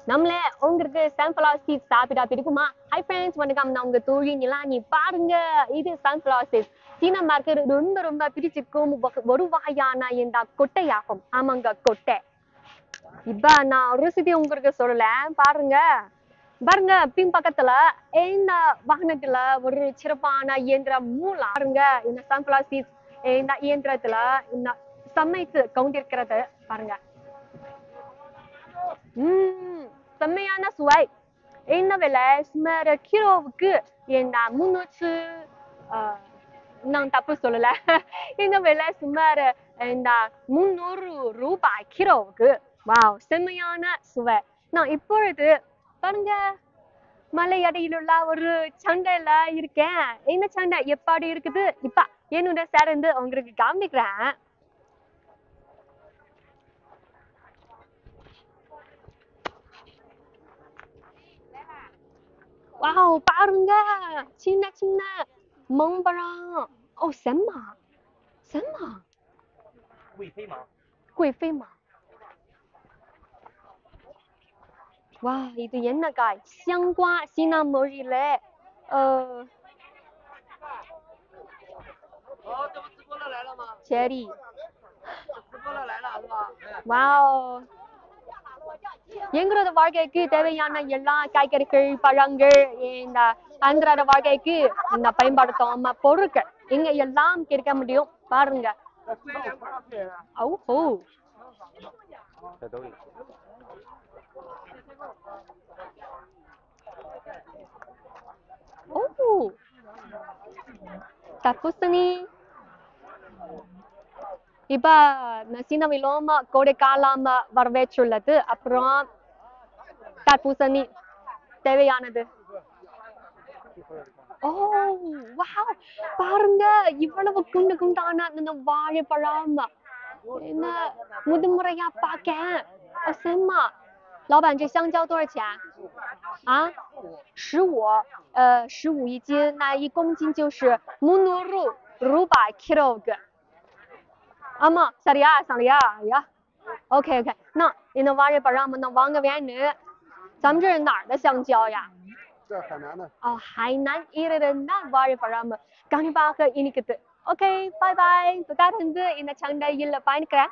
நம்மள உங்களுக்கு sunflower seeds சாப்பிட்டா பிடிக்குமா? ஹை ஃப்ரெண்ட்ஸ், வணக்கம். நான் உங்க தோழி நிலானி. பாருங்க, இது சன்ஃப்ளவர் சீட்ஸ். சீன மார்க்கு ரொம்ப ரொம்ப பிடிச்சிருக்கும் ஒரு வகையான இந்த கொட்டையாகும். ஆமாங்க, கொட்டை. இப்ப நான் ரெசிபி உங்களுக்கு சொல்லல. பாருங்க பாருங்க, பின்பக்கத்துல இந்த வாகனத்துல ஒரு சிறப்பான இயந்திரம் மூலம் பாருங்க, இந்த சன்ஃப்ளவர் சீட்ஸ் இந்த இயந்திரத்துல இந்த சமைத்து கொண்டிருக்கிறது பாருங்க. செம்மையான சுவை. இந்த விலை சுமார் கிலோவுக்கு இந்த 300 நான் தப்பு சொல்லல. இந்த விலை சுமார் இந்த 300 ரூபாய் கிலோவுக்கு. வாவ், செம்மையான சுவை. நான் இப்பொழுது பாருங்க மலை அடியிலுள்ள ஒரு சண்டையில இருக்கேன். இந்த சண்டை எப்படி இருக்குது இப்ப என்னோட சேர்ந்து உங்களுக்கு காமிக்கிறேன். வாவ், பாருங்க, சின்ன சின்ன மாம்பழம். ஓ, செம்ம செம்ம.贵妃马。哇，இது என்ன காய்?香瓜，சீனா மொழியில这不直播了来了吗？ சரி. 直播了来了是吧？ வாவ், எங்களோட வாழ்க்கைக்கு தேவையான எல்லா காய்கறிகள் பழங்கள் இந்த அன்றாட வாழ்க்கைக்கு இந்த பயன்படுத்தாம பொருட்கள் இங்க எல்லாம் கிடைக்க முடியும். பாருங்க. ஓஹோ, ஓ, தர்பூசணி. இப்ப சீனாவிலும் கோடை காலம் வரவேற்றுள்ளது. அப்புறம் தர்பூசணி தேவையானது. ஓ, வாவ், பாருங்க, இவ்வளவு குண்டு குண்டான அந்த வாழைப்பழம். என்ன முதன்முறையா பார்க்கேன். செம்ம.老板，这香蕉多少钱啊？15，15一斤，那1公斤就是300 ரூபாய் கிலோவுக்கு. ஆமா, சரியா சரியா ஐயா. OK OK， 那இந்த வாழைப்பழம் நான் வாங்க வேணும்.咱们这是哪儿的香蕉呀？这海南的。哦，海南இருந்த வாழைப்பழம் கண்டிப்பாக இனிக்குது. OK， bye bye， தொடர்ந்து இந்த சந்தையில் பயணிக்கிறேன்.